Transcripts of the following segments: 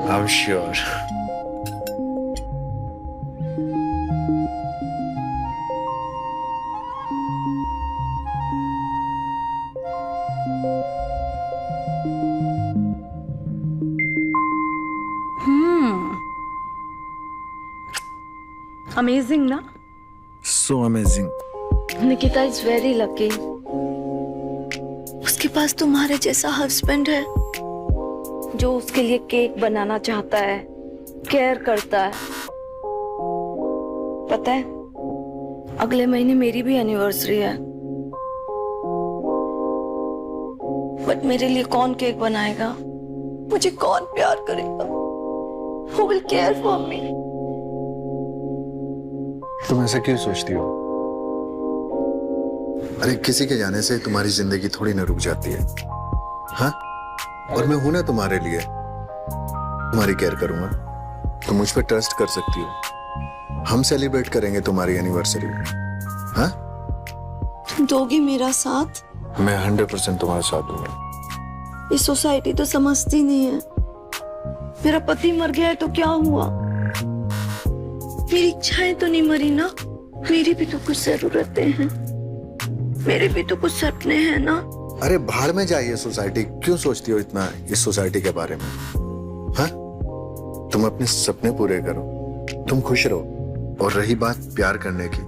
I'm sure. Amazing ना। So amazing. Nikita is very lucky. उसके पास तुम्हारे जैसा हस्बैंड है जो उसके लिए केक बनाना चाहता है, केयर करता है। पता है, अगले महीने मेरी भी एनिवर्सरी है, बट मेरे लिए कौन केक बनाएगा? मुझे कौन प्यार करेगा? Who will care for me? तुम ऐसा क्यों सोचती हो? अरे किसी के जाने से तुम्हारी जिंदगी थोड़ी ना रुक जाती है। हाँ, और मैं हूं ना तुम्हारे लिए, तुम्हारी केयर करूंगा। तुम मुझ पर ट्रस्ट कर सकती हो। हम सेलिब्रेट करेंगे तुम्हारी एनिवर्सरी। हाँ, तुम दोगे मेरा साथ? मैं 100% तुम्हारे साथ दूंगा। ये सोसाइटी तो समझती नहीं है। मेरा पति मर गया है तो क्या हुआ? मेरी इच्छाएं तो नहीं मरी ना। मेरी भी तो कुछ जरूरतें हैं, मेरे भी तो कुछ सपने हैं ना। अरे भाड़ में जाइए सोसाइटी, क्यों सोचती हो इतना इस सोसाइटी के बारे में? हाँ, तुम अपने सपने पूरे करो, तुम खुश रहो। और रही बात प्यार करने की,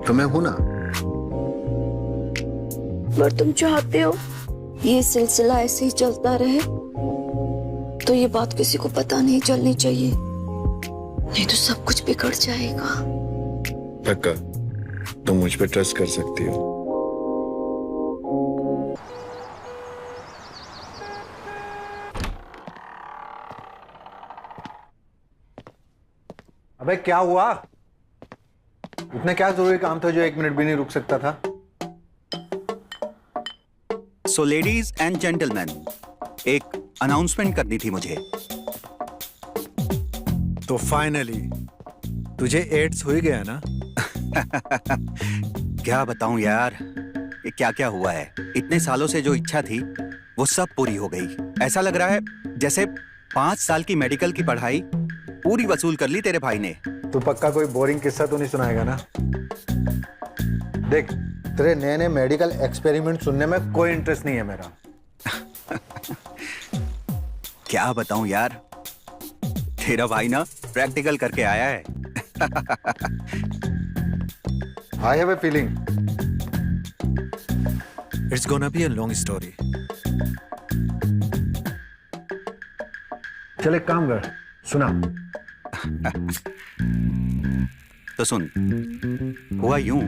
तो मैं हूं ना। पर तुम चाहते हो ये सिलसिला ऐसे ही चलता रहे, तो ये बात किसी को पता नहीं चलनी चाहिए, नहीं तो सब कुछ बिगड़ जाएगा। पक्का तुम मुझ पे ट्रस्ट कर सकती हो। अबे क्या हुआ? इतना क्या जरूरी काम था जो 1 मिनट भी नहीं रुक सकता था? सो लेडीज एंड जेंटलमैन, एक अनाउंसमेंट करनी थी मुझे। तो फाइनली तुझे एड्स हो ही गया ना? क्या बताऊं यार, ये क्या क्या हुआ है। इतने सालों से जो इच्छा थी वो सब पूरी हो गई। ऐसा लग रहा है जैसे 5 साल की मेडिकल की पढ़ाई पूरी वसूल कर ली तेरे भाई ने। तू पक्का कोई बोरिंग किस्सा तो नहीं सुनाएगा ना? देख, तेरे नए नए मेडिकल एक्सपेरिमेंट सुनने में कोई इंटरेस्ट नहीं है मेरा। क्या बताऊं यार, तेरा भाई ना प्रैक्टिकल करके आया है। I have a feeling. It's gonna be a long story. चल एक काम कर, सुना। तो सुन, हुआ यूं,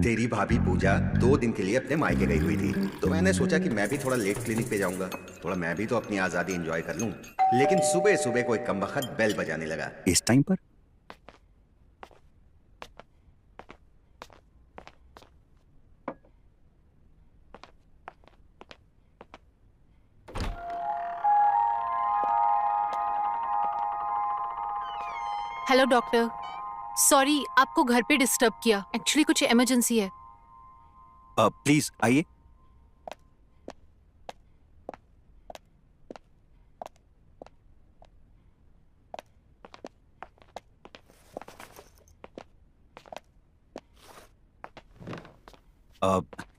तेरी भाभी पूजा 2 दिन के लिए अपने मायके गई हुई थी, तो मैंने सोचा कि मैं भी थोड़ा लेट क्लिनिक पे जाऊंगा, थोड़ा मैं भी तो अपनी आजादी एंजॉय कर लूं। लेकिन सुबह सुबह कोई कमबख्त बेल बजाने लगा इस टाइम पर। हेलो डॉक्टर, सॉरी आपको घर पे डिस्टर्ब किया। एक्चुअली कुछ इमरजेंसी है। प्लीज आइए।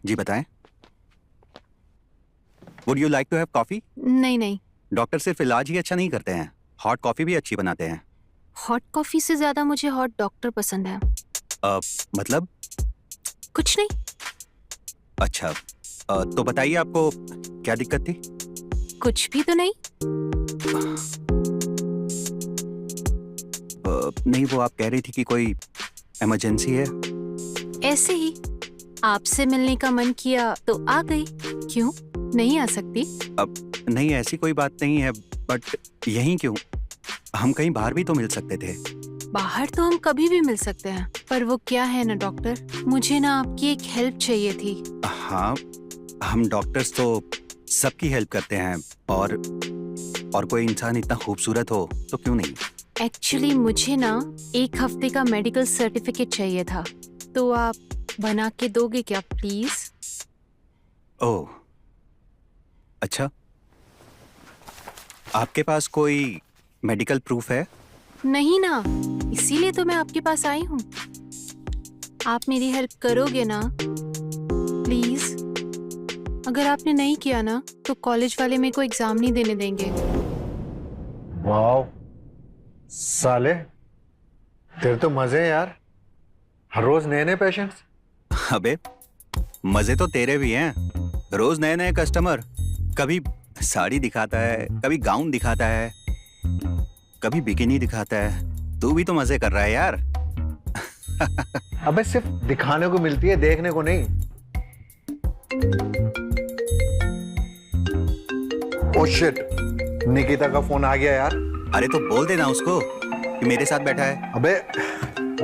जी बताएं। Would you like to have coffee? नहीं नहीं, डॉक्टर सिर्फ इलाज ही अच्छा नहीं करते हैं, हॉट कॉफी भी अच्छी बनाते हैं। हॉट कॉफी से ज्यादा मुझे हॉट डॉक्टर पसंद है। मतलब? कुछ नहीं। अच्छा, तो बताइए आपको क्या दिक्कत थी? कुछ भी तो नहीं। नहीं, वो आप कह रही थी कि कोई इमरजेंसी है। ऐसे ही आपसे मिलने का मन किया तो आ गई। क्यों नहीं आ सकती? अब नहीं, ऐसी कोई बात नहीं है, बट यहीं क्यों, हम कहीं बाहर भी तो मिल सकते थे। बाहर तो हम कभी भी मिल सकते हैं, पर वो क्या है ना डॉक्टर, मुझे ना आपकी एक हेल्प चाहिए थी। हाँ, हम डॉक्टर्स तो सबकी हेल्प करते हैं, और कोई इंसान इतना खूबसूरत हो तो क्यों नहीं। एक्चुअली मुझे ना 1 हफ्ते का मेडिकल सर्टिफिकेट चाहिए था, तो आप बना के दोगे क्या प्लीज? ओह अच्छा, आपके पास कोई मेडिकल प्रूफ है? नहीं ना, इसीलिए तो मैं आपके पास आई हूँ। आप मेरी हेल्प करोगे ना प्लीज? अगर आपने नहीं किया ना तो कॉलेज वाले मेरे को एग्जाम नहीं देने देंगे। वाह साले, तेरे तो मजे हैं यार, हर रोज नए नए पेशेंट्स। अबे मजे तो तेरे भी हैं, रोज नए नए कस्टमर। कभी साड़ी दिखाता है, कभी गाउन दिखाता है, कभी बिकिनी दिखाता है। तू भी तो मजे कर रहा है यार। अबे सिर्फ दिखाने को मिलती है, देखने को नहीं। ओ शिट, निकिता का फोन आ गया यार। अरे तो बोल देना उसको कि मेरे साथ बैठा है। अबे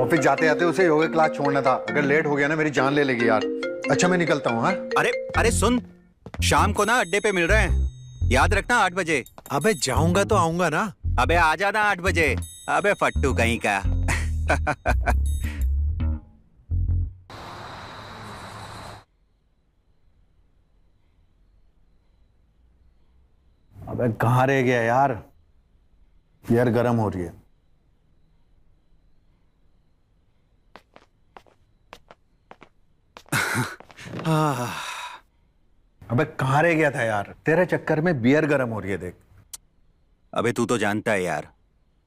ऑफिस जाते जाते उसे योगा क्लास छोड़ना था, अगर लेट हो गया ना मेरी जान ले लेगी यार। अच्छा मैं निकलता हूँ। हाँ अरे अरे सुन, शाम को ना अड्डे पे मिल रहे हैं, याद रखना 8 बजे। अबे जाऊंगा तो आऊंगा ना। अबे आ जाना 8 बजे। अबे फट्टू कहीं का। अबे कहाँ रह गया यार, यार गर्म हो रही है। अबे कहाँ रह गया था यार, तेरे चक्कर में बियर गर्म हो रही है देख। अबे तू तो जानता है यार,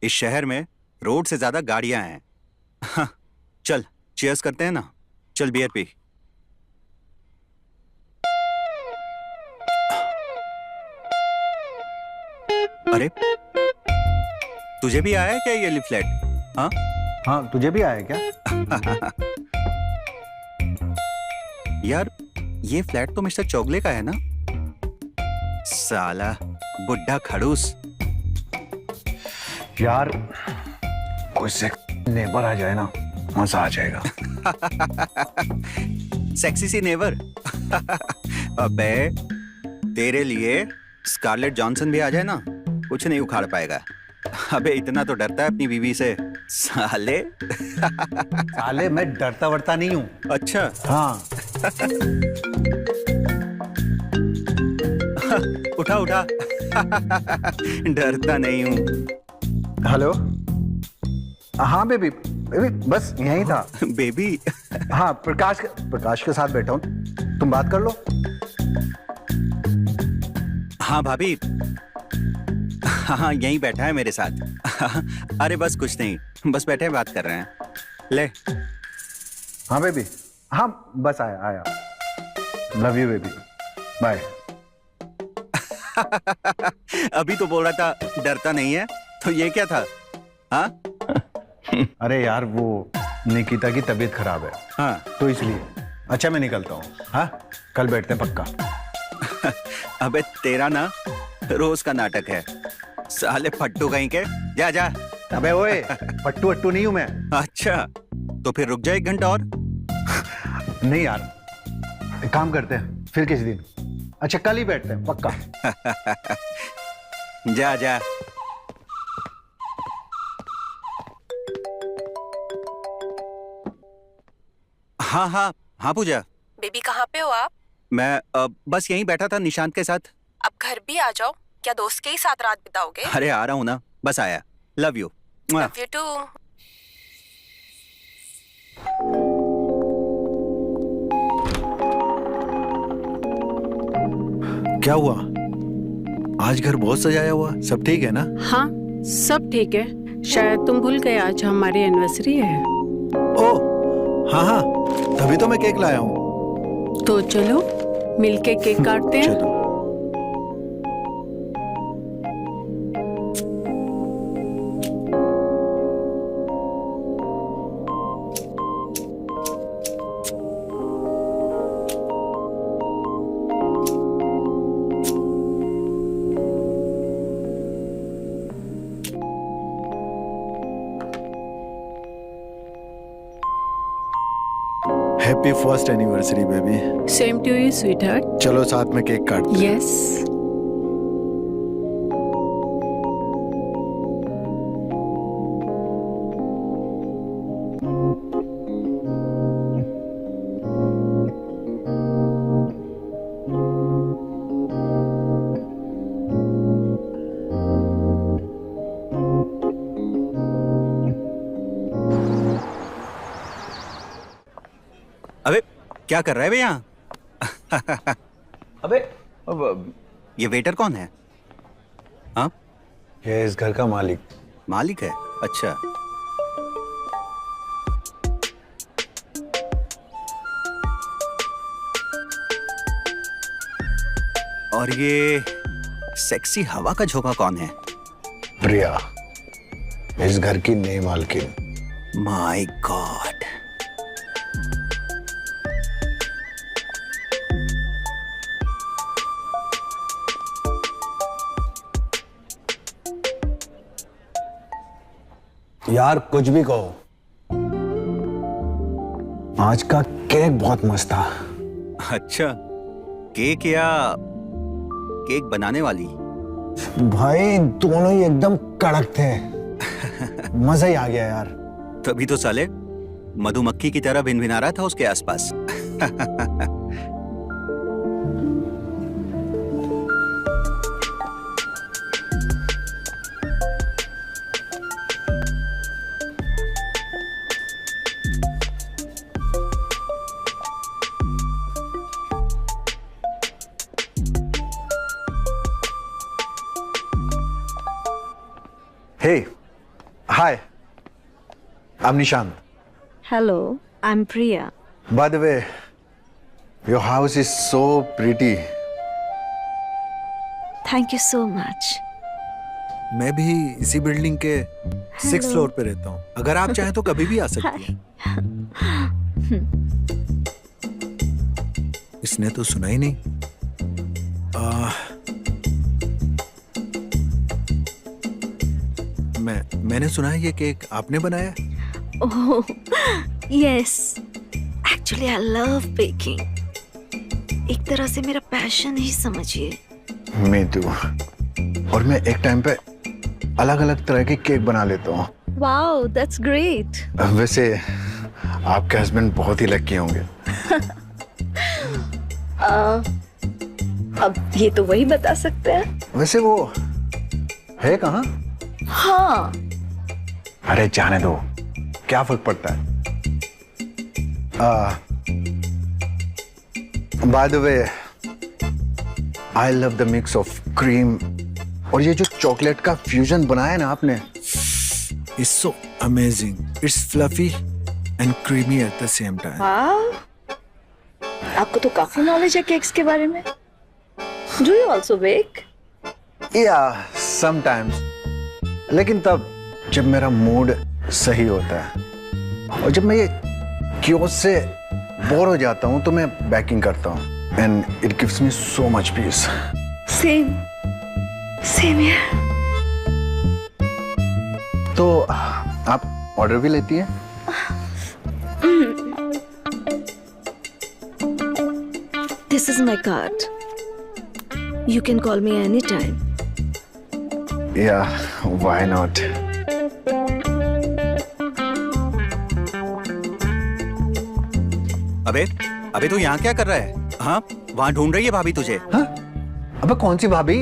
इस शहर में रोड से ज्यादा गाड़ियां हैं। हाँ, चल चीयर्स करते हैं ना। चल बियर पी। अरे तुझे भी आया है क्या ये लिफलेट? हाँ हाँ तुझे भी आया क्या? यार ये फ्लैट तो मिस्टर चौगले का है ना? साला बुड्ढा खड़ूस। यार कोई से नेबर आ जाए ना, मजा आ जाएगा। सेक्सी सी नेवर। अबे तेरे लिए स्कारलेट जॉनसन भी आ जाए ना, कुछ नहीं उखाड़ पाएगा। अबे इतना तो डरता है अपनी बीवी से साले। साले मैं डरता वरता नहीं हूँ। अच्छा हाँ उठा उठा। डरता नहीं हूँ। हेलो, हाँ बेबी, बेबी बस यहीं था। बेबी? हाँ प्रकाश के साथ बैठा हूँ, तुम बात कर लो। हाँ भाभी, हाँ यहीं बैठा है मेरे साथ। अरे बस कुछ नहीं, बस बैठे बात कर रहे हैं। ले। हाँ बेबी, हाँ बस आया आया। Love you baby, bye. अभी तो बोल रहा था डरता नहीं है, तो ये क्या था? हाँ अरे यार वो निकिता की तबीयत खराब है, हाँ तो इसलिए। अच्छा मैं निकलता हूँ, हाँ कल बैठते हैं पक्का। अबे तेरा ना रोज का नाटक है साले फट्टू कहीं के। जा जा। अबे ओए, पट्टू अट्टू नहीं हूं मैं। अच्छा तो फिर रुक जा 1 घंटा और। नहीं यार, एक काम करते हैं फिर किसी दिन। अच्छा कल ही बैठते हैं पक्का। जा जा। हाँ हाँ हाँ पूजा। बेबी कहाँ पे हो आप? मैं बस यहीं बैठा था निशांत के साथ। अब घर भी आ जाओ, क्या दोस्त के ही साथ रात बिताओगे? अरे आ रहा हूँ ना, बस आया। Love you. Love you too. क्या हुआ? आज घर बहुत सजाया हुआ, सब ठीक है ना? हाँ सब ठीक है। शायद तुम भूल गए आज हमारी एनिवर्सरी है। ओ हाँ हाँ, तभी तो मैं केक लाया हूँ। तो चलो मिलके केक काटते हैं। चलो। Happy first anniversary baby. Same to you sweetheart. चलो साथ में केक काटते हैं। यस। क्या कर रहा है बे यहाँ? अबे ये वेटर कौन है? हाँ, ये इस घर का मालिक। मालिक है? अच्छा। और ये सेक्सी हवा का झोंका कौन है? प्रिया, इस घर की नई मालकिन। My God. यार कुछ भी कहो, आज का केक बहुत मस्त था। अच्छा, केक या केक बनाने वाली? भाई दोनों ही एकदम कड़क थे। मजा ही आ गया यार। तभी तो साले मधुमक्खी की तरह भिनभिना रहा था उसके आसपास। Hey, hi. I'm Nishant. Hello, I'm Priya. By the way, your house is so pretty. Thank you so much. मैं भी इसी बिल्डिंग के 6th फ्लोर पे रहता हूँ। अगर आप चाहें तो कभी भी आ सकती हैं। इसने तो सुना ही नहीं। मैंने सुना है ये केक आपने बनाया है? Oh, yes. Actually, I love baking. एक तरह से मेरा पैशन ही समझिए। मैं तू और मैं एक टाइम पे अलग अलग तरह के केक बना लेता हूँ। Wow, that's great. वैसे आपके हस्बैंड बहुत ही लकी होंगे। अब ये तो वही बता सकते हैं। वैसे वो है कहाँ? हाँ, अरे जाने दो, क्या फर्क पड़ता है। By the way, I love the mix of cream और ये जो चॉकलेट का फ्यूजन बनाया ना आपने। It's so amazing. It's fluffy and creamy at the same time. वाह, आपको तो काफी नॉलेज है केक्स के बारे में। Do you also bake? Yeah, sometimes. लेकिन तब जब मेरा मूड सही होता है और जब मैं ये क्योस से बोर हो जाता हूँ तो मैं बेकिंग करता हूँ and it gives me so much peace. Same. Same here. तो आप ऑर्डर भी लेती हैं? This is my card. You can call me anytime. Yeah, why not? अबे तू यहाँ क्या कर रहा है? हाँ, वहाँ ढूंढ रही है भाभी तुझे। हाँ? अबे कौन सी भाभी?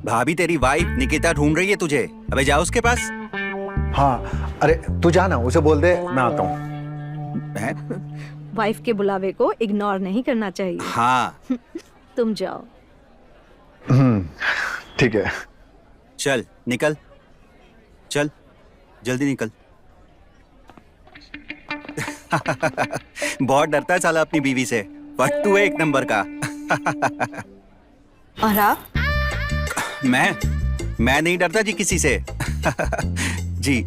भाभी तेरी वाइफ निकिता ढूंढ रही है तुझे। अबे जा उसके पास। हाँ, अरे तू जाना, उसे बोल दे मैं आता हूँ। हैं? वाइफ के बुलावे को इग्नोर नहीं करना चाहिए। हाँ, तुम जाओ। ठीक है। चल निकल, चल जल्दी निकल। बहुत डरता है साला अपनी बीवी से, पर तू है एक नंबर का। और आप? मैं नहीं डरता जी किसी से। जी,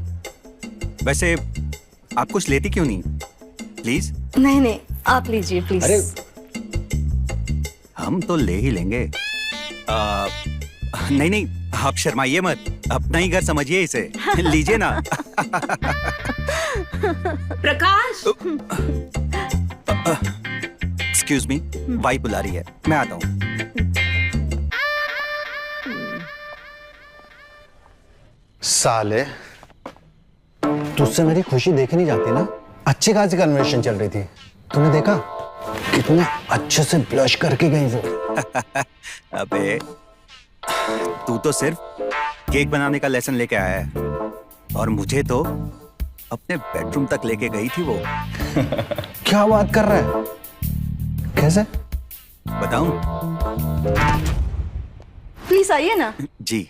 वैसे आप कुछ लेती क्यों नहीं? प्लीज। नहीं, आप लीजिए प्लीज। अरे हम तो ले ही लेंगे। नहीं, आप शर्माइए मत, अपना ही घर समझिए इसे। लीजिए ना। प्रकाश, एक्सक्यूज मी, वाइफ बुला रही है, मैं आता हूँ। साले, तुझसे मेरी खुशी देखी नहीं जाती ना। अच्छी खासी कन्वर्सेशन चल रही थी, तूने देखा कितने अच्छे से ब्लश करके गई वो। अबे तू तो सिर्फ केक बनाने का लेसन लेके आया है और मुझे तो अपने बेडरूम तक लेके गई थी वो। क्या बात कर रहा है? कैसे? बताऊं? प्लीज आइए ना। जी।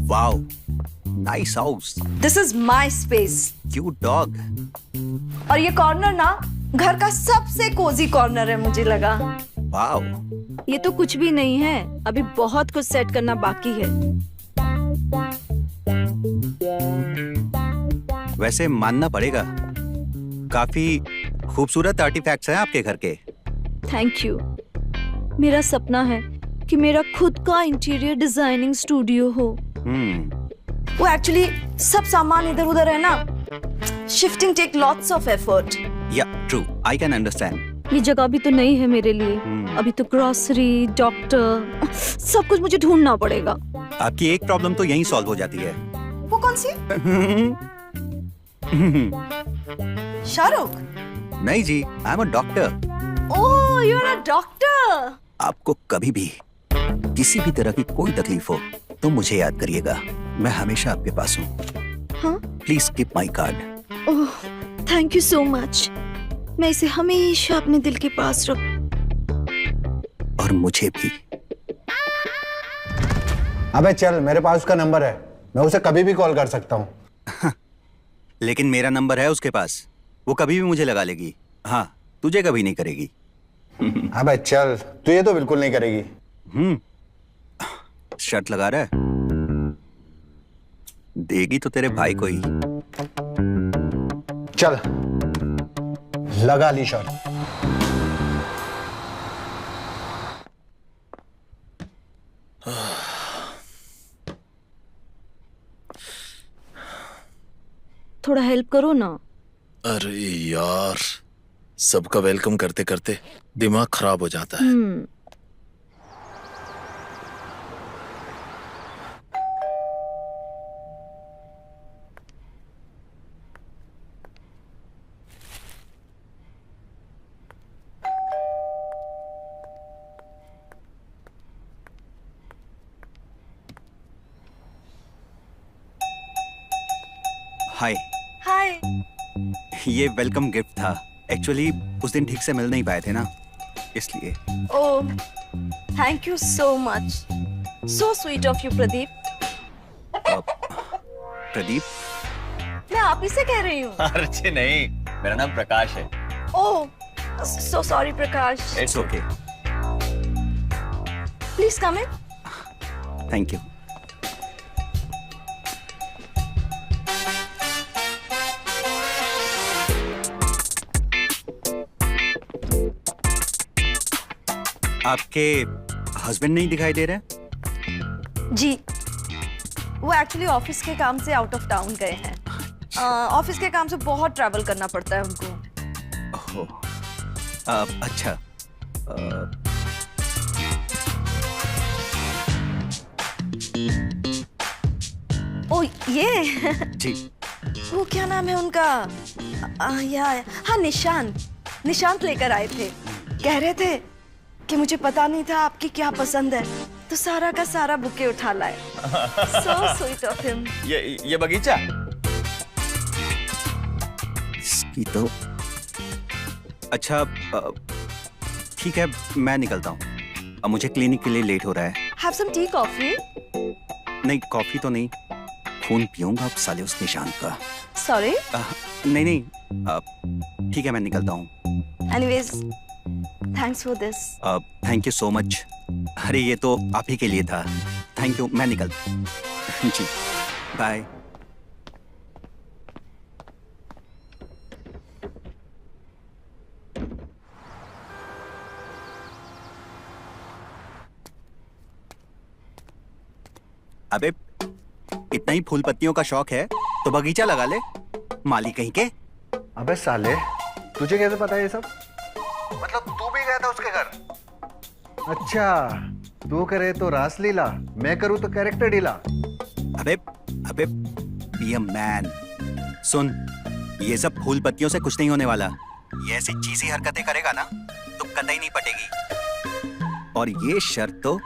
Wow, nice house, this is my space. Cute dog. और ये कॉर्नर ना घर का सबसे कोजी कॉर्नर है मुझे लगा। वाओ, ये तो कुछ भी नहीं है, अभी बहुत कुछ सेट करना बाकी है। वैसे मानना पड़ेगा, काफी खूबसूरत आर्टिफैक्ट्स हैं आपके घर के। Thank you. मेरा सपना है कि मेरा खुद का इंटीरियर डिजाइनिंग स्टूडियो हो। वो एक्चुअली सब सामान इधर उधर है ना, shifting take lots of effort. Yeah true, I can understand. ये जगह भी तो नहीं है मेरे लिए। अभी तो ग्रोसरी, डॉक्टर, सब कुछ मुझे ढूंढना पड़ेगा। आपकी एक प्रॉब्लम तो यहीं सॉल्व हो जाती है। वो कौन सी? शाहरुख? नहीं जी, I am a doctor. Oh, you are a doctor. आपको कभी भी किसी भी तरह की कोई तकलीफ हो तो मुझे याद करिएगा, मैं हमेशा आपके पास हूँ। हाँ? Please keep my card. Oh, thank you so much. मैं इसे हमेशा अपने दिल के पास रख। और मुझे भी। अबे चल, मेरे पास उसका नंबर है, मैं उसे कभी भी कॉल कर सकता हूँ। लेकिन मेरा नंबर है उसके पास, वो कभी भी मुझे लगा लेगी। हाँ, तुझे कभी नहीं करेगी। अबे चल, तू ये तो बिल्कुल नहीं करेगी। शर्त लगा रहा है? देगी तो तेरे भाई को ही। चल, लगा ली शर्त। थोड़ा हेल्प करो ना। अरे यार, सबका वेलकम करते करते दिमाग खराब हो जाता है। हाय। हाय। ये वेलकम गिफ्ट था। एक्चुअली उस दिन ठीक से मिल नहीं पाए थे ना, इसलिए। Oh, thank you so much. So sweet of you Pradeep. Pradeep? मैं आप ही से कह रही हूँ। अर्चे नहीं, मेरा नाम प्रकाश है। Oh, so sorry Prakash. It's okay. Please come in. Thank you. आपके हस्बैंड नहीं दिखाई दे रहे? जी, वो एक्चुअली ऑफिस के काम से आउट ऑफ टाउन गए हैं। ऑफिस के काम से बहुत ट्रैवल करना पड़ता है उनको। ओह, अच्छा। ओ ये जी। वो क्या नाम है उनका? हाँ, निशांत लेकर आए थे। कह रहे थे कि मुझे पता नहीं था आपकी क्या पसंद है, तो सारा का सारा बुके उठा लाए। सो स्वीट ऑफ हिम। ये बगीचा? इसकी तो अच्छा, ठीक है, मैं निकलता हूँ। अब मुझे क्लिनिक के लिए लेट हो रहा है। Have some tea, coffee? नहीं, कॉफी तो नहीं, खून पीऊंगा अब साले उस निशान का। सॉरी। नहीं, ठीक है, मैं निकलता हूँ। Anyways, thanks for this. Thank you so much. अरे ये तो आप ही के लिए था। थैंक यू, मैं निकलता हूँ। जी, बाय। अबे इतना ही फूल पत्तियों का शौक है तो बगीचा लगा ले, माली कहीं के। अबे साले, तुझे कैसे पता है ये सब? मतलब तू भी गया था उसके घर? अच्छा, तू करे तो रासलीला, मैं करूँ तो कैरेक्टर ढीला। अबे बी अ मैन। सुन, ये सब फूल पत्तियों से कुछ नहीं होने वाला। ये ऐसी चीजी हरकतें करेगा ना तो कतई नहीं पटेगी। और ये शर्त तो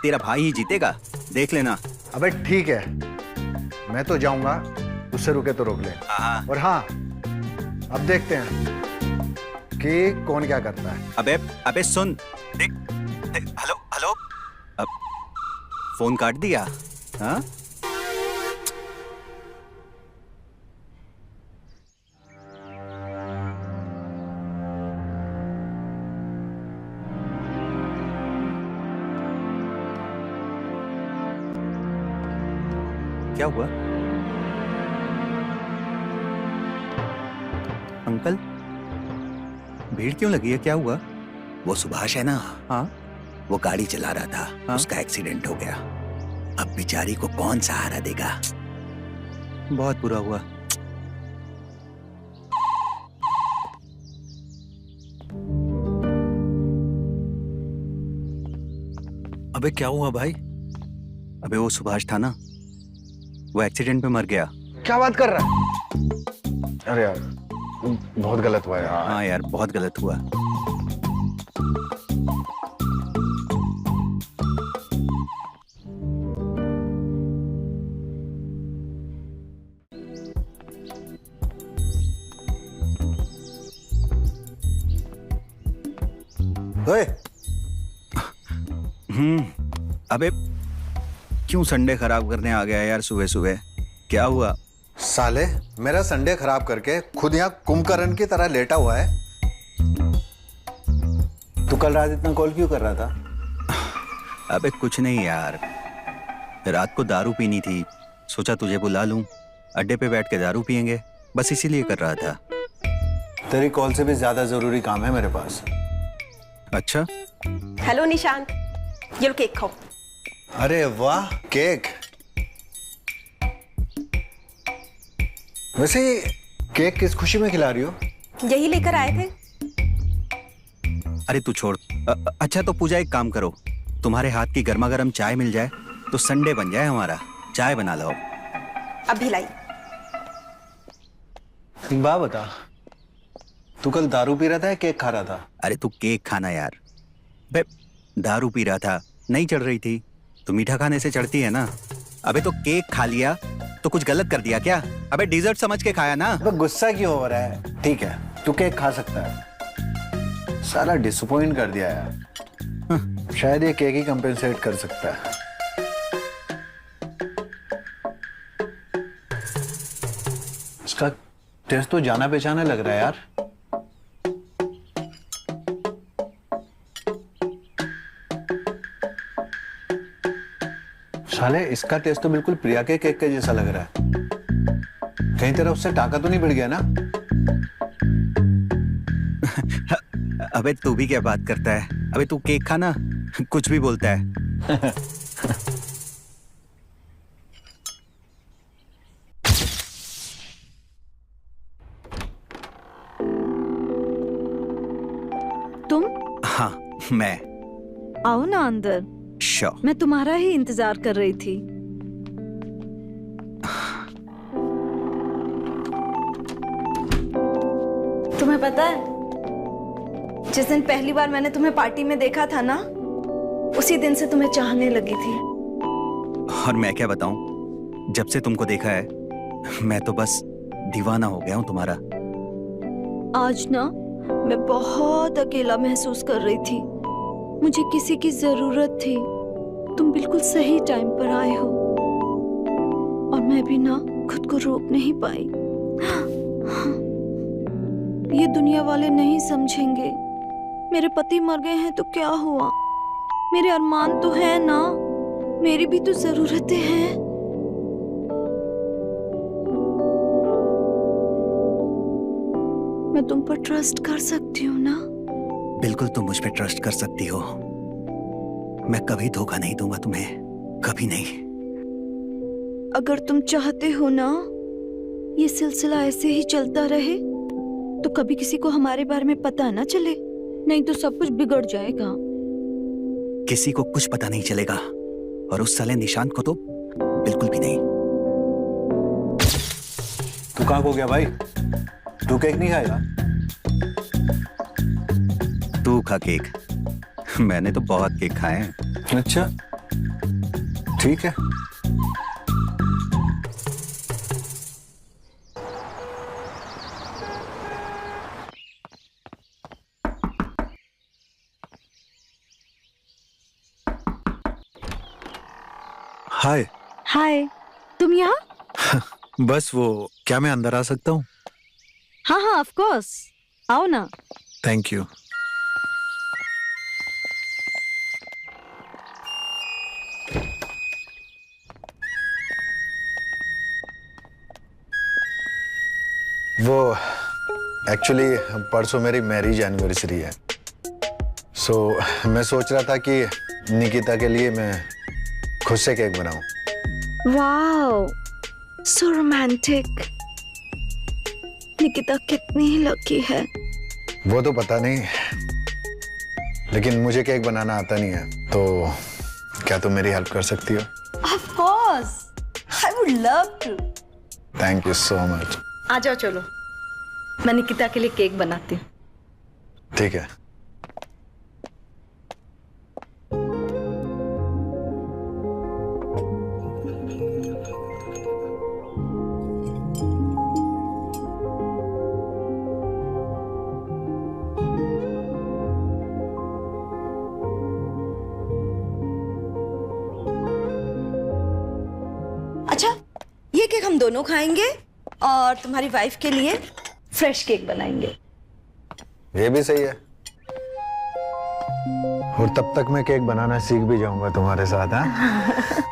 तेरा भाई ही जीतेगा, देख लेना। अबे ठीक है, मैं तो जाऊंगा, उससे रुके तो रोक ले। हाँ। और हाँ, अब देखते हैं कि कौन क्या करता है। अबे अबे सुन, देख देख, हेलो हेलो, अब फोन काट दिया। हाँ क्या हुआ अंकल? भीड़ क्यों लगी है, क्या हुआ? वो सुभाष है ना, हाँ वो गाड़ी चला रहा था, हाँ? उसका एक्सीडेंट हो गया। अब बेचारी को कौन सहारा देगा? बहुत बुरा हुआ। अबे क्या हुआ भाई? अबे वो सुभाष था ना, वो एक्सीडेंट में मर गया। क्या बात कर रहा है? अरे यार बहुत गलत हुआ यार। हाँ यार बहुत गलत हुआ। ओए, अबे क्यों संडे खराब करने आ गया यार सुबह सुबह? क्या हुआ? साले मेरा संडे खराब करके खुद यहाँ कुंभकर्ण की तरह लेटा हुआ है। तू कल रात इतना कॉल क्यों कर रहा था? अबे कुछ नहीं यार, रात को दारू पीनी थी, सोचा तुझे बुला लूं, अड्डे पे बैठ के दारू पियेंगे, बस इसीलिए कर रहा था। तेरी कॉल से भी ज्यादा जरूरी काम है मेरे पास। अच्छा हेलो निशांत, ये लो केक खाओ। अरे वाह, केक। वैसे केक किस खुशी में खिला रही हो? यही लेकर आए थे। अरे तू छोड़। अच्छा तो पूजा एक काम करो, तुम्हारे हाथ की गर्मा गर्म चाय मिल जाए तो संडे बन जाए हमारा। चाय बना लो। अभी लाई। एक बात बता, तू कल दारू पी रहा था या केक खा रहा था? अरे तू केक खाना यार। बे दारू पी रहा था, नहीं चढ़ रही थी, तो मीठा खाने से चढ़ती है ना। अबे तो केक खा लिया तो कुछ गलत कर दिया क्या? अबे डिजर्ट समझ के खाया ना। तो गुस्सा क्यों हो रहा है? ठीक है तू केक खा सकता है। साला डिसअपॉइंट कर दिया यार। शायद ये केक ही कंपेंसेट कर सकता है। इसका टेस्ट तो जाना पहचाना लग रहा है यार। साले इसका टेस्ट तो बिल्कुल प्रिया के केक के जैसा लग रहा है। कहीं तेरा उससे टाका तो नहीं बढ़ गया ना? अबे तू भी क्या बात करता है? अबे तू केक खाना, कुछ भी बोलता है। तुम? हाँ मैं। आओ ना अंदर, श्योर। मैं तुम्हारा ही इंतजार कर रही थी। तुम्हें पता है, जिस दिन पहली बार मैंने तुम्हें पार्टी में देखा था ना, उसी दिन से तुम्हें चाहने लगी थी। और मैं क्या बताऊं, जब से तुमको देखा है मैं तो बस दीवाना हो गया हूं तुम्हारा। आज ना मैं बहुत अकेला महसूस कर रही थी, मुझे किसी की जरूरत थी। तुम बिल्कुल सही टाइम पर आए हो और मैं भी ना खुद को रोक नहीं पाई। ये दुनिया वाले नहीं समझेंगे, मेरे पति मर गए हैं तो क्या हुआ, मेरे अरमान तो है ना, मेरी भी तो जरूरतें हैं। मैं तुम पर ट्रस्ट कर सकती हूँ ना? बिल्कुल तुम मुझ पे ट्रस्ट कर सकती हो। मैं कभी धोखा नहीं दूंगा तुम्हें, कभी नहीं। अगर तुम चाहते हो ना ये सिलसिला ऐसे ही चलता रहे, तो कभी किसी को हमारे बारे में पता ना चले, नहीं तो सब कुछ बिगड़ जाएगा। किसी को कुछ पता नहीं चलेगा, और उस साले निशांत को तो बिल्कुल भी नहीं। तू कहाँ खो गया भाई? तू केक नहीं खाएगा? तू खा केक, मैंने तो बहुत केक खाए हैं। अच्छा ठीक है। हाय। हाय, तुम यहाँ? बस वो, क्या मैं अंदर आ सकता हूँ? हाँ हाँ, ऑफ कोर्स, आओ ना। Thank you. वो एक्चुअली परसों मेरी मैरिज एनिवर्सरी है, सो मैं सोच रहा था कि निकिता के लिए मैं खुद से केक बनाऊं। Wow, so romantic. निकिता कितनी ही लकी है। वो तो पता नहीं, लेकिन मुझे केक बनाना आता नहीं है, तो क्या तुम मेरी हेल्प कर सकती हो? Of course, I would love to. Thank you so much. आ जाओ, चलो मैं निकिता के लिए केक बनाती हूँ। ठीक है। अच्छा, ये केक हम दोनों खाएंगे और तुम्हारी वाइफ के लिए फ्रेश केक बनाएंगे। ये भी सही है, और तब तक मैं केक बनाना सीख भी जाऊंगा तुम्हारे साथ। हाँ,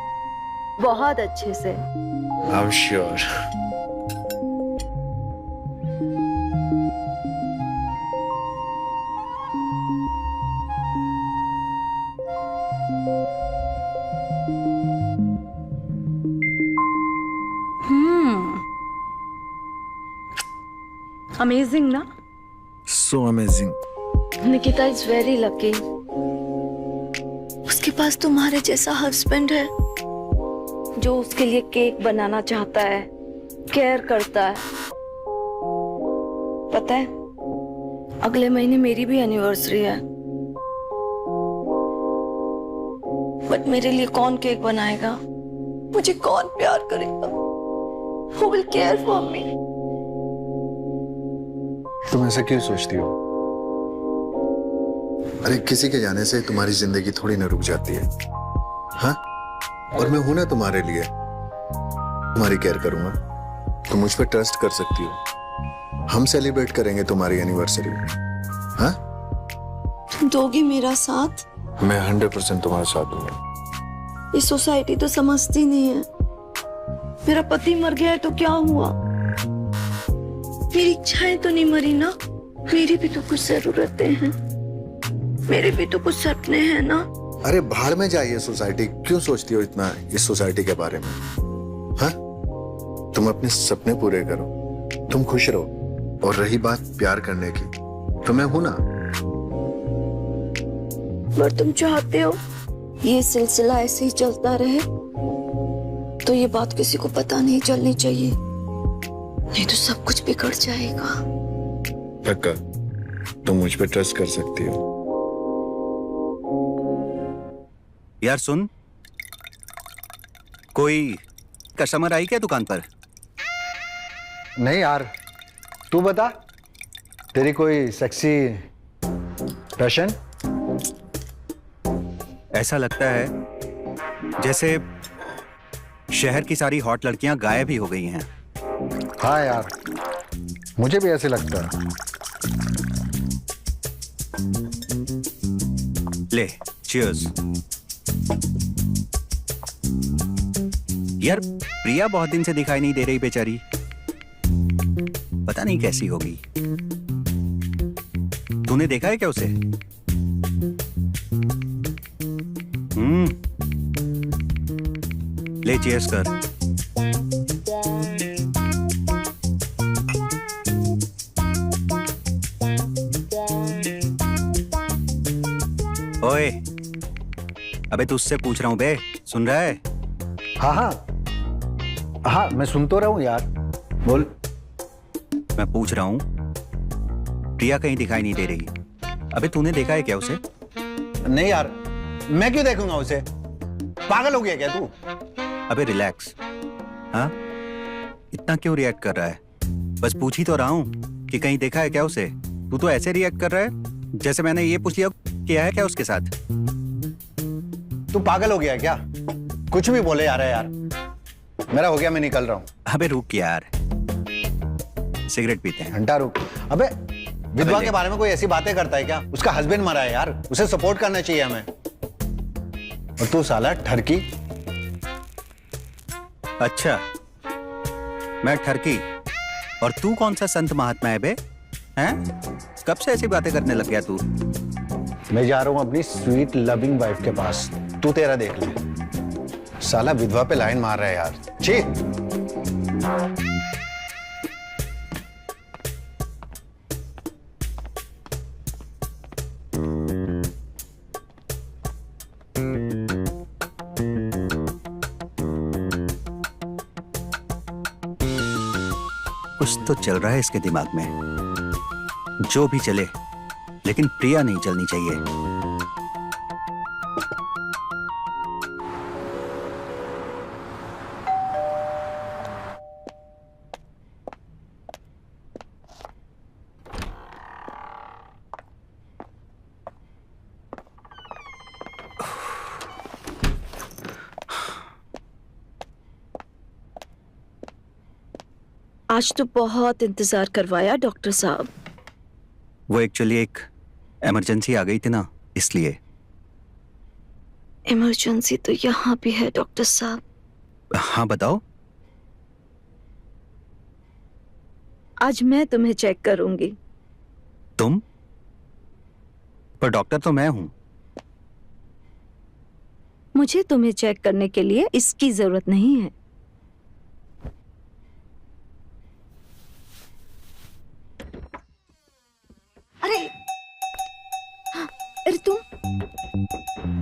बहुत अच्छे से। I am sure. अमेजिंग ना? So amazing. Nikita is very lucky. उसके पास तुम्हारे जैसा हस्बैंड है जो उसके लिए केक बनाना चाहता है, केयर करता है। पता है, अगले महीने मेरी भी एनिवर्सरी है, बट मेरे लिए कौन केक बनाएगा? मुझे कौन प्यार करेगा? Who will care for me? तुम ऐसा क्यों सोचती हो? अरे किसी के जाने से तुम्हारी जिंदगी थोड़ी ना रुक जाती है। हाँ, और मैं हूं ना तुम्हारे लिए, तुम्हारी केयर करूंगा। तुम मुझ पर ट्रस्ट कर सकती हो। हम सेलिब्रेट करेंगे तुम्हारी एनिवर्सरी। हाँ, तुम दोगी मेरा साथ? मैं 100% तुम्हारा साथ दूंगा। ये सोसाइटी तो समझती नहीं है। मेरा पति मर गया है तो क्या हुआ? मेरी इच्छाएं तो नहीं मरी ना? मेरी भी तो कुछ जरूरतें हैं, मेरे भी तो कुछ सपने हैं ना। अरे भाड़ में जाइए सोसाइटी, क्यों सोचती हो इतना इस सोसाइटी के बारे में? हाँ, तुम अपने सपने पूरे करो, तुम खुश रहो। और रही बात प्यार करने की, तो मैं हूं ना। पर तुम चाहते हो ये सिलसिला ऐसे ही चलता रहे, तो ये बात किसी को पता नहीं चलनी चाहिए, नहीं तो सब कुछ बिगड़ जाएगा। पक्का तुम मुझ पे ट्रस्ट कर सकती हो। यार सुन, कोई कस्टमर आई क्या दुकान पर? नहीं यार, तू बता, तेरी कोई सेक्सी फैशन? ऐसा लगता है जैसे शहर की सारी हॉट लड़कियां गायब ही हो गई हैं। हाँ यार, मुझे भी ऐसे लगता है। ले, चीयर्स। यार प्रिया बहुत दिन से दिखाई नहीं दे रही बेचारी, पता नहीं कैसी होगी। तूने देखा है क्या उसे? ले चीयर्स कर। ओए, अबे तुझसे पूछ रहा हूं बे, सुन रहा है? हाँ हाँ हाँ, मैं सुन तो रहा हूँ यार, बोल। मैं पूछ रहा हूं, प्रिया कहीं दिखाई नहीं दे रही। अबे तूने देखा है क्या उसे? नहीं यार, मैं क्यों देखूंगा उसे? पागल हो गया क्या तू? अबे रिलैक्स। हाँ, इतना क्यों रिएक्ट कर रहा है? बस पूछ ही तो रहा हूं कि कहीं देखा है क्या उसे। तू तो ऐसे रिएक्ट कर रहा है जैसे मैंने ये पूछ लिया किया है क्या उसके साथ। तू पागल हो गया क्या? कुछ भी बोले यार है यार। मेरा हो गया, मैं निकल रहा हूँ। अबे रुक यार, सिगरेट पीते हैं। घंटा रुक। अबे विधवा के बारे में कोई ऐसी बातें करता है क्या? उसका हस्बैंड मरा है यार, उसे सपोर्ट करना चाहिए हमें। और तू साला ठरकी। अच्छा, मैं ठरकी और तू कौन सा संत महात्मा है बे? हैं? कब से ऐसी बातें करने लग गया तू? मैं जा रहा हूँ अपनी स्वीट लविंग वाइफ के पास, तू तेरा देख ले। साला विधवा पे लाइन मार रहा है यार। छी। कुछ तो चल रहा है इसके दिमाग में। जो भी चले, लेकिन प्रिया नहीं चलनी चाहिए। आज तो बहुत इंतजार करवाया डॉक्टर साहब। वो एक्चुअली एक इमरजेंसी आ गई थी ना, इसलिए। इमरजेंसी तो यहाँ भी है डॉक्टर साहब। हाँ बताओ। आज मैं तुम्हें चेक करूंगी। तुम? पर डॉक्टर तो मैं हूं। मुझे तुम्हें चेक करने के लिए इसकी जरूरत नहीं है। अरे अरे तुम।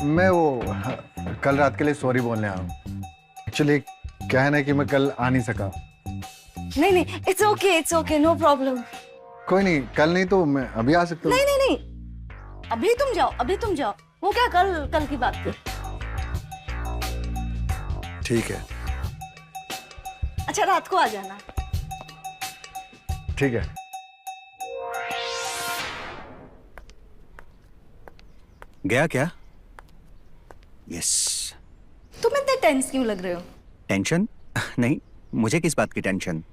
मैं वो कल रात के लिए सॉरी बोलने आया हूँ। एक्चुअली क्या है ना कि मैं कल आ नहीं सका। नहीं नहीं, इट्स ओके, नो प्रॉब्लम। कोई नहीं, कल नहीं तो मैं अभी आ सकता हूँ। नहीं नहीं नहीं, अभी तुम जाओ। वो क्या कल की बात थी। ठीक है। अच्छा, रात को आ जाना। ठीक है। गया क्या? यस। तुम इतने टेंस क्यों लग रहे हो? टेंशन? नहीं, मुझे किस बात की टेंशन?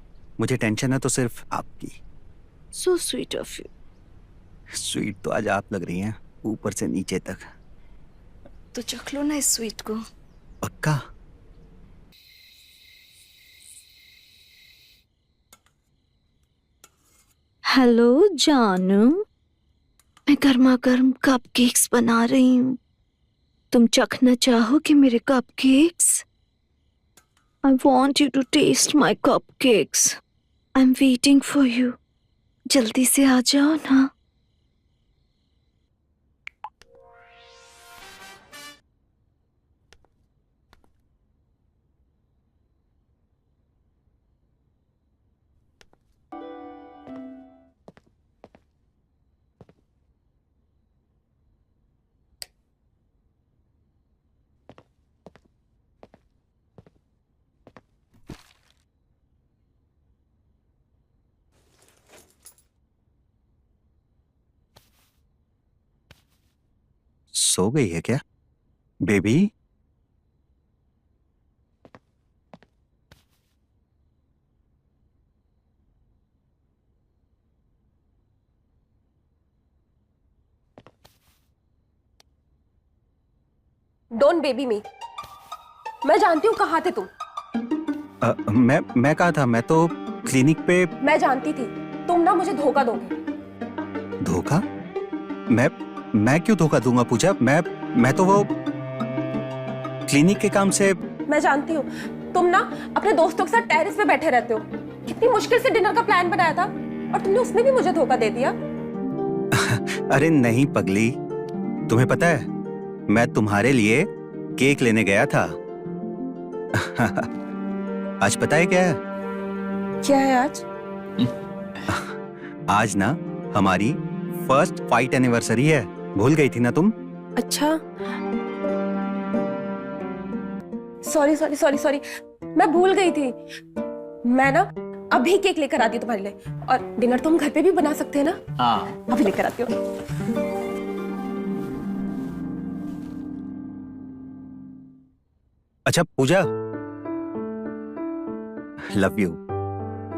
मुझे टेंशन है तो सिर्फ आपकी। सो स्वीट ऑफ यू। स्वीट तो आज आप लग रही हैं, ऊपर से नीचे तक। तो चख लो ना इस स्वीट को। पक्का? हेलो जानू, मैं गर्मा गर्म कपकेक्स बना रही हूँ। तुम चखना चाहोगे मेरे cupcakes? I want you to taste my cupcakes. I'm waiting for you. जल्दी से आ जाओ ना। सो गई है क्या बेबी? डोंट बेबी मी। मैं जानती हूँ कहाँ थे तुम। मैं कहा था, मैं तो क्लिनिक पे। मैं जानती थी तुम ना मुझे धोखा दोगे। धोखा? मैं क्यों धोखा दूंगा पूजा? मैं तो वो क्लिनिक के काम से। मैं जानती हूँ तुम ना अपने दोस्तों के साथ टेरेस पे बैठे रहते हो। कितनी मुश्किल से डिनर का प्लान बनाया था और तुमने उसमें भी मुझे धोखा दे दिया। अरे नहीं पगली, तुम्हें पता है मैं तुम्हारे लिए केक लेने गया था। आज पता है क्या है? क्या है आज? आज ना हमारी फर्स्ट फाइट एनिवर्सरी है। भूल गई थी ना तुम? अच्छा, सॉरी, मैं भूल गई थी। मैं ना अभी केक लेकर आती हूँ तुम्हारे लिए, और डिनर तो हम घर पे भी बना सकते हैं ना। हाँ, अभी लेकर आती हूँ। अच्छा Pooja, love you.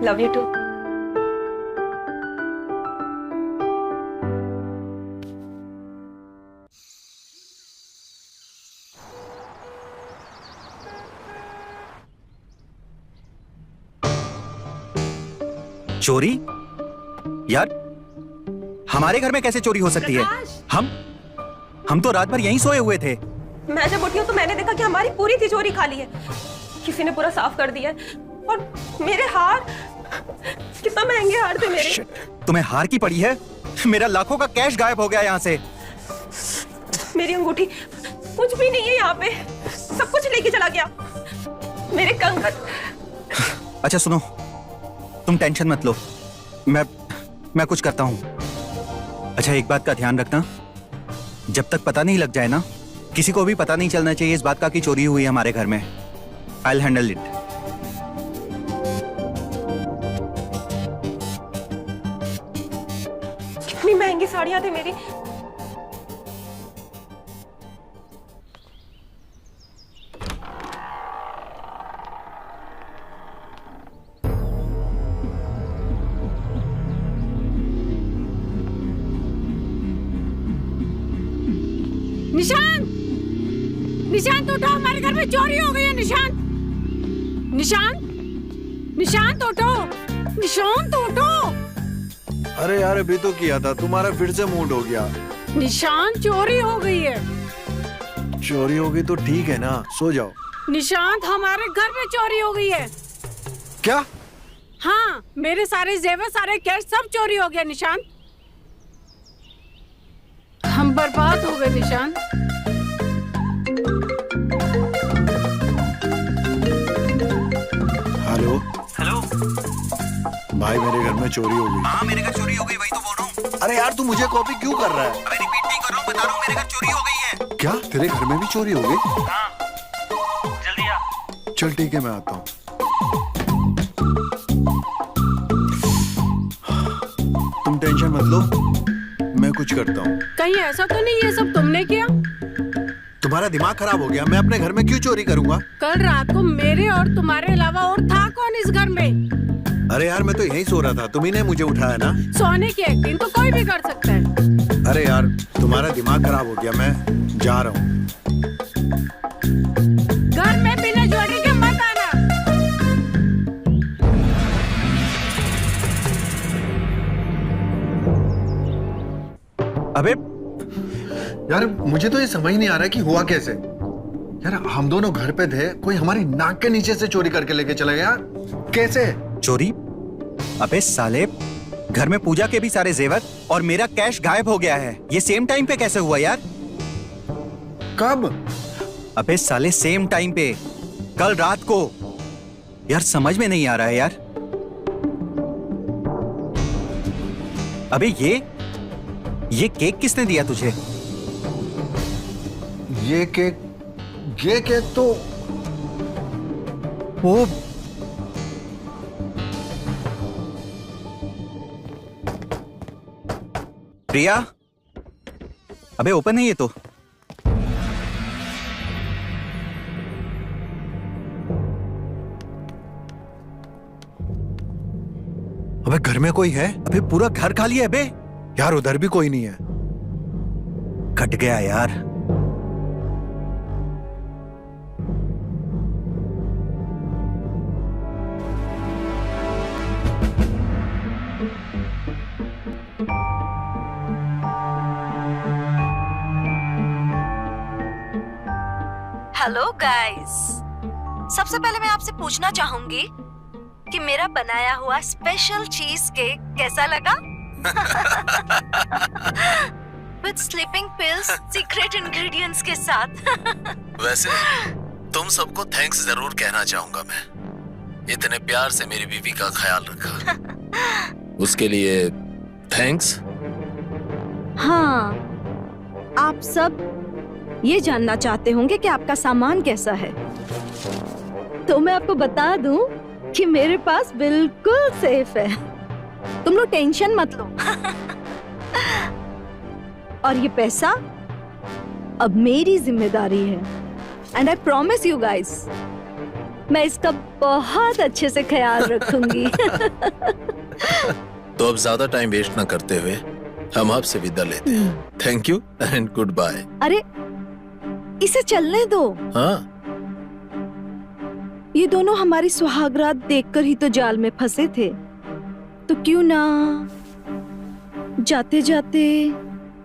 Love you too. चोरी? यार हमारे घर में कैसे चोरी हो सकती है? हम तो रात भर यहीं सोए हुए थे। मैं जब उठी हूँ तो मैंने देखा कि हमारी पूरी तिजोरी खाली है, किसी ने पूरा साफ कर दिया है। और मेरे हार, कितना महंगे हार थे मेरे। तुम्हें हार की पड़ी है? मेरा लाखों का कैश गायब हो गया यहाँ से। मेरी अंगूठी, कुछ भी नहीं है यहाँ पे, सब कुछ लेके चला गया। मेरे कंगन। अच्छा सुनो, तुम टेंशन मत लो, मैं कुछ करता हूँ। अच्छा एक बात का ध्यान रखना, जब तक पता नहीं लग जाए ना, किसी को भी पता नहीं चलना चाहिए इस बात का कि चोरी हुई है हमारे घर में। I'll handle it. कितनी महंगी साड़ियां थी मेरी। निशांत, निशांत उठो, हमारे घर में चोरी हो गई है। निशांत, निशांत, निशांत उठो, निशांत उठो। अरे यार अभी तो किया था, तुम्हारा फिर से मूड हो गया। निशांत चोरी हो गई है। चोरी हो गई तो ठीक है ना, सो जाओ। निशांत हमारे घर में चोरी हो गई है। क्या? हाँ, मेरे सारे जेवर, सारे कैश सब चोरी हो गया निशांत। हम बर्बाद हो गए निशांत। हेलो हेलो भाई, मेरे घर में चोरी हो गई। हाँ मेरे घर चोरी हो गई, वही तो बोल रहा हूँ। अरे यार तू मुझे कॉपी क्यों कर रहा है? अबे रिपीट नहीं कर रहा हूँ, बता रहा हूँ, मेरे घर चोरी हो गई है। क्या तेरे घर में भी चोरी हो गई? हाँ जल्दी आ। चल ठीक है, मैं आता हूँ। तुम टेंशन मत लो, मैं कुछ करता हूँ। कहीं ऐसा तो नहीं ये सब तुमने किया? तुम्हारा दिमाग खराब हो गया, मैं अपने घर में क्यों चोरी करूंगा? कल रात को मेरे और तुम्हारे अलावा और था कौन इस घर में? अरे यार मैं तो यहीं सो रहा था, तुम्ही ने मुझे उठाया ना। सोने की एक्टिंग तो कोई भी कर सकता है। अरे यार तुम्हारा दिमाग खराब हो गया, मैं जा रहा हूँ। घर में बिना ज्वेलरी के मत आना। अबे यार मुझे तो ये समझ नहीं आ रहा कि हुआ कैसे। यार हम दोनों घर पे थे, कोई हमारी नाक के नीचे से चोरी करके लेके चला गया। कैसे चोरी? अबे साले, घर में पूजा के भी सारे जेवर और मेरा कैश गायब हो गया है। ये सेम टाइम पे कैसे हुआ यार? कब? अबे साले सेम टाइम पे, कल रात को। यार समझ में नहीं आ रहा है यार। अबे ये केक किसने दिया तुझे? ये केक तो वो प्रिया, अबे ओपन है ये तो। अबे घर में कोई है? अबे पूरा घर खाली है बे। यार उधर भी कोई नहीं है। कट गया यार। हेलो गाइस, सबसे पहले मैं आपसे पूछना चाहूंगी कि मेरा बनाया हुआ स्पेशल चीज केक कैसा लगा? With sleeping pills, secret ingredients के साथ। वैसे तुम सबको थैंक्स जरूर कहना चाहूंगा मैं, इतने प्यार से मेरी बीवी का ख्याल रखा, उसके लिए थैंक्स। हाँ, आप सब ये जानना चाहते होंगे कि आपका सामान कैसा है, तो मैं आपको बता दूं कि मेरे पास बिल्कुल सेफ है। तुम लोग टेंशन मत लो। और ये पैसा अब मेरी जिम्मेदारी है। And I promise you guys, मैं इसका बहुत अच्छे से ख्याल रखूंगी। तो अब ज्यादा टाइम वेस्ट ना करते हुए हम आपसे विदा लेते हैं। Thank you and goodbye. अरे इसे चलने दो। हाँ, ये दोनों हमारी सुहागरात देखकर ही तो जाल में फंसे थे, तो क्यों ना जाते जाते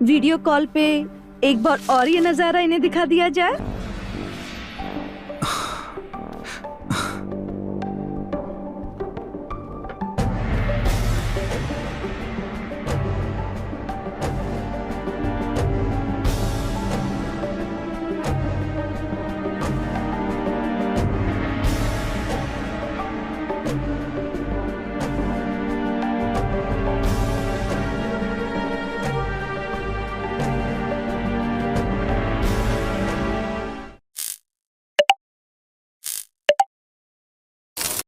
वीडियो कॉल पे एक बार और ये नजारा इन्हें दिखा दिया जाए।